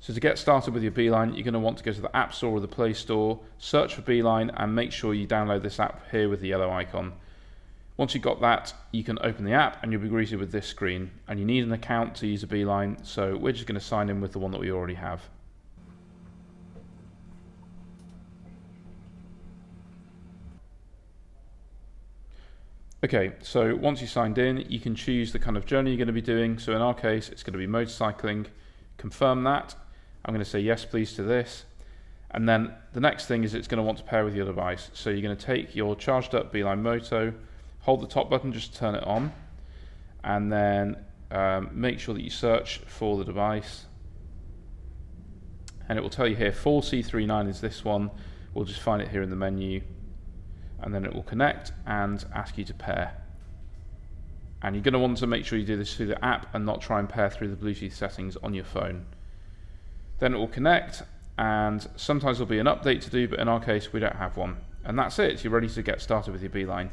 So to get started with your Beeline, you're going to want to go to the App Store or the Play Store, search for Beeline, and make sure you download this app here with the yellow icon. Once you've got that, you can open the app and you'll be greeted with this screen. And you need an account to use a Beeline, so we're just going to sign in with the one that we already have. Okay, so once you're signed in, you can choose the kind of journey you're going to be doing. So in our case, it's going to be motorcycling. Confirm that. I'm going to say yes please to this. And then the next thing is it's going to want to pair with your device. So you're going to take your charged up Beeline Moto, hold the top button just to turn it on, and then make sure that you search for the device. And it will tell you here 4C39 is this one. We'll just find it here in the menu. And then it will connect and ask you to pair. And you're going to want to make sure you do this through the app and not try and pair through the Bluetooth settings on your phone. Then it will connect, and sometimes there'll be an update to do, but in our case we don't have one. And that's it, you're ready to get started with your Beeline.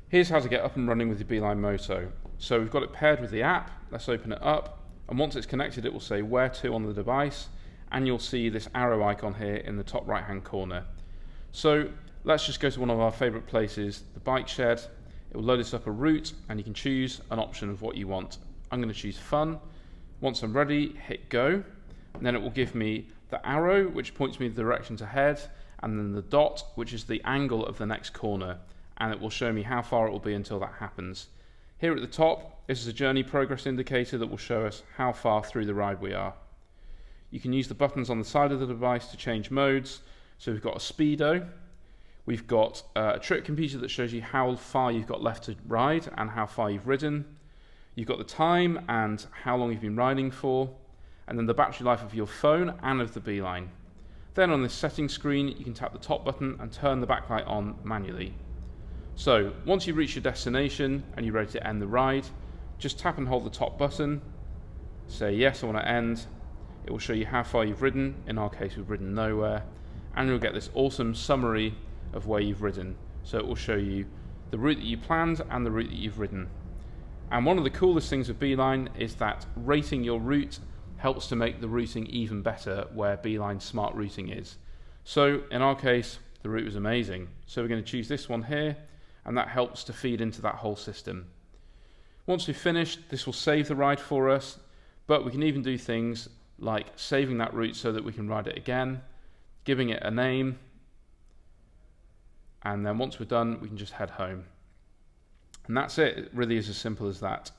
Here's how to get up and running with your Beeline Moto. So we've got it paired with the app. Let's open it up, and once it's connected it will say where to on the device, and you'll see this arrow icon here in the top right hand corner. So let's just go to one of our favorite places, the bike shed. It will load us up a route and you can choose an option of what you want. I'm going to choose fun. Once I'm ready, hit go, and then it will give me the arrow which points me the direction to head, and then the dot which is the angle of the next corner, and it will show me how far it will be until that happens. Here at the top, this is a journey progress indicator that will show us how far through the ride we are. You can use the buttons on the side of the device to change modes. So we've got a speedo, we've got a trip computer that shows you how far you've got left to ride and how far you've ridden. You've got the time and how long you've been riding for, and then the battery life of your phone and of the Beeline. Then on this settings screen, you can tap the top button and turn the backlight on manually. So once you reach your destination and you're ready to end the ride, just tap and hold the top button, say yes, I want to end. It will show you how far you've ridden. In our case, we've ridden nowhere, and you'll get this awesome summary of where you've ridden. So it will show you the route that you planned and the route that you've ridden. And one of the coolest things with Beeline is that rating your route helps to make the routing even better where Beeline Smart Routing is. So in our case, the route was amazing. So we're going to choose this one here, and that helps to feed into that whole system. Once we've finished, this will save the ride for us, but we can even do things like saving that route so that we can ride it again, giving it a name, and then once we're done, we can just head home. And that's it. It really is as simple as that.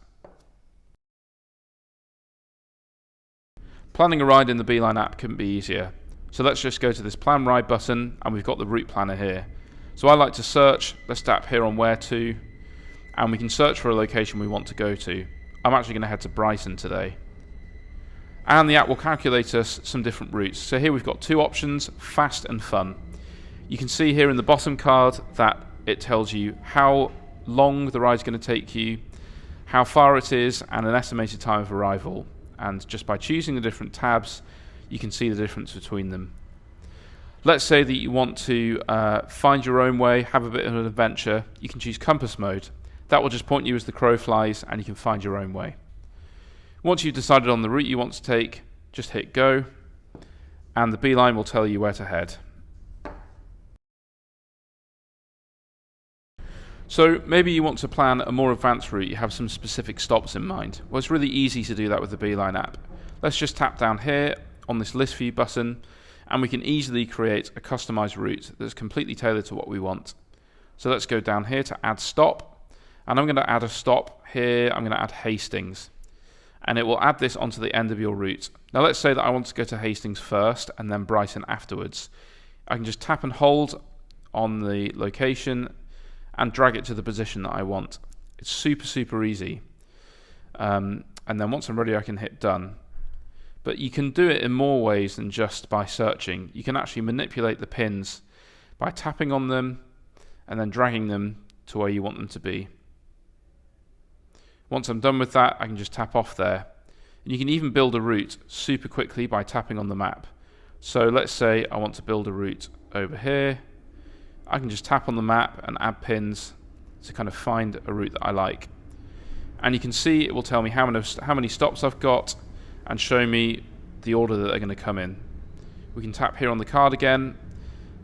Planning a ride in the Beeline app couldn't be easier. So let's just go to this Plan Ride button, and we've got the route planner here. So I like to search. Let's tap here on where to, and we can search for a location we want to go to. I'm actually going to head to Brighton today. And the app will calculate us some different routes. So here we've got two options, fast and fun. You can see here in the bottom card that it tells you how long the ride's going to take you, how far it is, and an estimated time of arrival. And just by choosing the different tabs, you can see the difference between them. Let's say that you want to find your own way, have a bit of an adventure. You can choose compass mode. That will just point you as the crow flies, and you can find your own way. Once you've decided on the route you want to take, just hit go, and the Beeline will tell you where to head. So maybe you want to plan a more advanced route, you have some specific stops in mind. Well, it's really easy to do that with the Beeline app. Let's just tap down here on this list view button, and we can easily create a customized route that's completely tailored to what we want. So let's go down here to add stop, and I'm going to add a stop here. I'm going to add Hastings. And it will add this onto the end of your route. Now let's say that I want to go to Hastings first and then Brighton afterwards. I can just tap and hold on the location and drag it to the position that I want. It's super easy. And then once I'm ready, I can hit done. But you can do it in more ways than just by searching. You can actually manipulate the pins by tapping on them and then dragging them to where you want them to be. Once I'm done with that, I can just tap off there. And you can even build a route super quickly by tapping on the map. So let's say I want to build a route over here. I can just tap on the map and add pins to kind of find a route that I like. And you can see it will tell me how many stops I've got and show me the order that they're going to come in. We can tap here on the card again,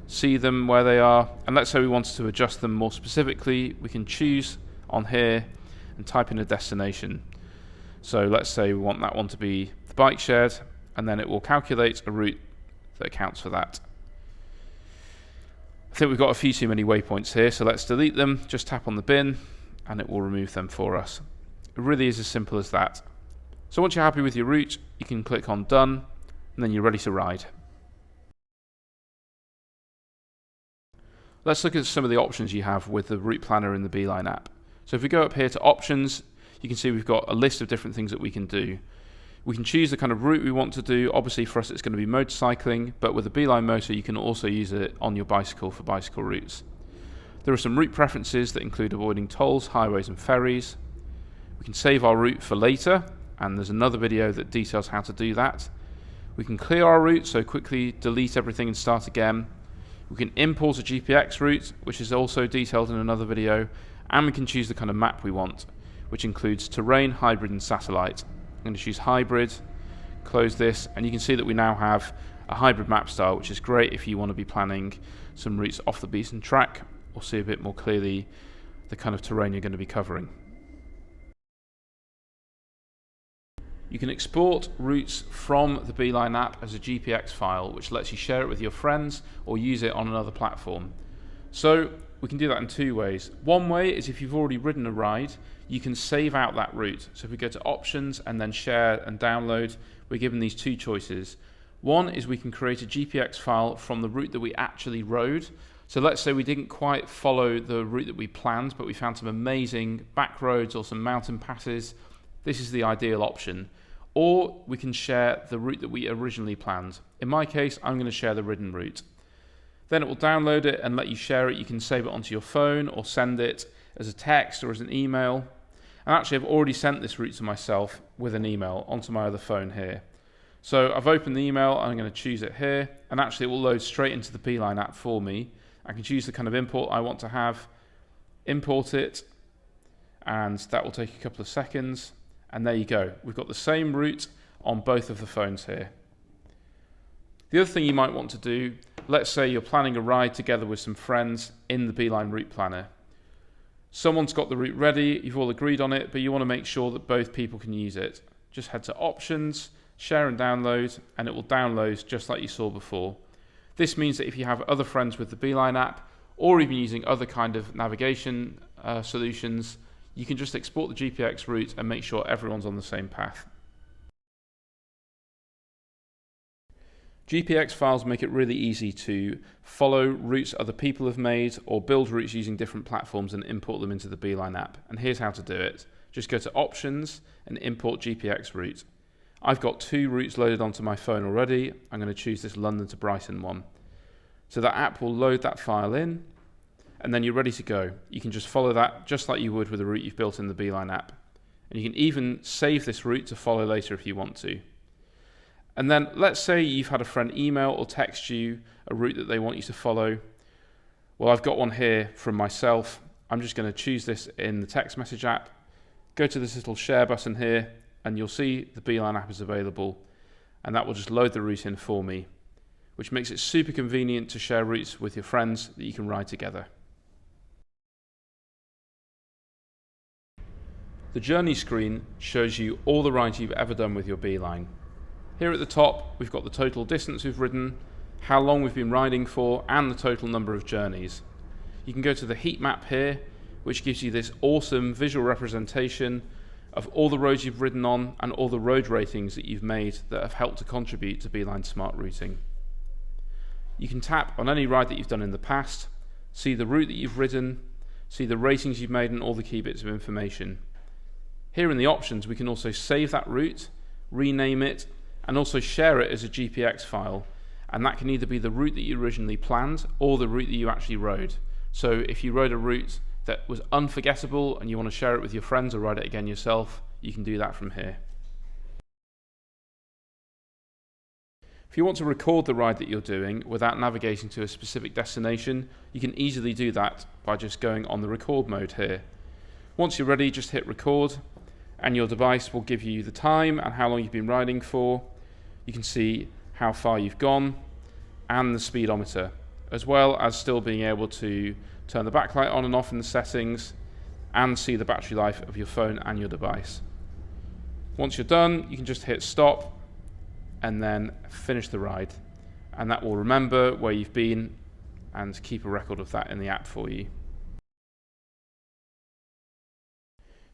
see them where they are, and let's say we wanted to adjust them more specifically, we can choose on here and type in a destination. So let's say we want that one to be the bike shed, and then it will calculate a route that accounts for that. I think we've got a few too many waypoints here, so let's delete them. Just tap on the bin and it will remove them for us. It really is as simple as that. So once you're happy with your route, you can click on done, and then you're ready to ride. Let's look at some of the options you have with the route planner in the Beeline app. So if we go up here to options, you can see we've got a list of different things that we can do. We can choose the kind of route we want to do. Obviously for us it's going to be motorcycling, but with the Beeline Moto you can also use it on your bicycle for bicycle routes. There are some route preferences that include avoiding tolls, highways and ferries. We can save our route for later, and there's another video that details how to do that. We can clear our route, so quickly delete everything and start again. We can import a GPX route, which is also detailed in another video, and we can choose the kind of map we want, which includes terrain, hybrid and satellite. I'm going to choose hybrid, close this, and you can see that we now have a hybrid map style, which is great if you want to be planning some routes off the beaten track or see a bit more clearly the kind of terrain you're going to be covering. You can export routes from the Beeline app as a GPX file, which lets you share it with your friends or use it on another platform. So we can do that in two ways. One way is if you've already ridden a ride, you can save out that route. So if we go to options and then share and download, we're given these two choices. One is we can create a GPX file from the route that we actually rode. So let's say we didn't quite follow the route that we planned, but we found some amazing back roads or some mountain passes. This is the ideal option. Or we can share the route that we originally planned. In my case, I'm going to share the ridden route. Then it will download it and let you share it. You can save it onto your phone or send it as a text or as an email. And actually, I've already sent this route to myself with an email onto my other phone here. So I've opened the email, and I'm going to choose it here, and actually it will load straight into the Beeline app for me. I can choose the kind of import I want to have, import it, and that will take a couple of seconds. And there you go. We've got the same route on both of the phones here. The other thing you might want to do, let's say you're planning a ride together with some friends in the Beeline route planner. Someone's got the route ready, you've all agreed on it, but you want to make sure that both people can use it. Just head to options, share and download, and it will download just like you saw before. This means that if you have other friends with the Beeline app, or even using other kind of navigation solutions, you can just export the GPX route and make sure everyone's on the same path. GPX files make it really easy to follow routes other people have made or build routes using different platforms and import them into the Beeline app. And here's how to do it. Just go to options and import GPX route. I've got two routes loaded onto my phone already. I'm going to choose this London to Brighton one. So that app will load that file in, and then you're ready to go. You can just follow that just like you would with a route you've built in the Beeline app. And you can even save this route to follow later if you want to. And then let's say you've had a friend email or text you a route that they want you to follow. Well, I've got one here from myself. I'm just going to choose this in the text message app, go to this little share button here, and you'll see the Beeline app is available, and that will just load the route in for me, which makes it super convenient to share routes with your friends that you can ride together. The journey screen shows you all the rides you've ever done with your Beeline. Here at the top, we've got the total distance we've ridden, how long we've been riding for, and the total number of journeys. You can go to the heat map here, which gives you this awesome visual representation of all the roads you've ridden on and all the road ratings that you've made that have helped to contribute to Beeline Smart Routing. You can tap on any ride that you've done in the past, see the route that you've ridden, see the ratings you've made and all the key bits of information. Here in the options, we can also save that route, rename it, and also share it as a GPX file. And that can either be the route that you originally planned or the route that you actually rode. So if you rode a route that was unforgettable and you want to share it with your friends or ride it again yourself, you can do that from here. If you want to record the ride that you're doing without navigating to a specific destination, you can easily do that by just going on the record mode here. Once you're ready, just hit record, and your device will give you the time and how long you've been riding for. You can see how far you've gone and the speedometer, as well as still being able to turn the backlight on and off in the settings and see the battery life of your phone and your device. Once you're done, you can just hit stop and then finish the ride, and that will remember where you've been and keep a record of that in the app for you.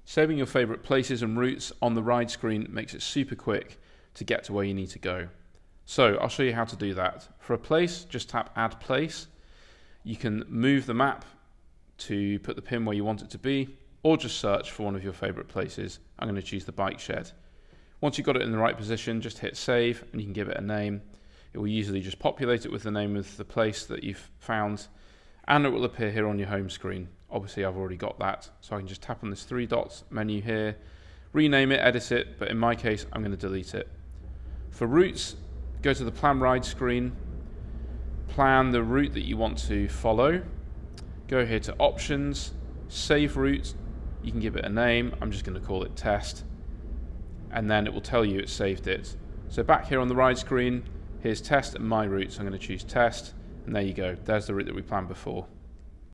Saving your favourite places and routes on the ride screen makes it super quick to get to where you need to go. So I'll show you how to do that. For a place, just tap Add Place. You can move the map to put the pin where you want it to be, or just search for one of your favourite places. I'm going to choose the bike shed. Once you've got it in the right position, just hit save and you can give it a name. It will usually just populate it with the name of the place that you've found, and it will appear here on your home screen. Obviously I've already got that, so I can just tap on this 3 dots menu here, rename it, edit it, but in my case I'm going to delete it. For routes, go to the Plan Ride screen, plan the route that you want to follow, go here to Options, Save Route, you can give it a name, I'm just going to call it Test, and then it will tell you it saved it. So back here on the ride screen, here's Test and My Route, so I'm going to choose Test, and there you go, there's the route that we planned before.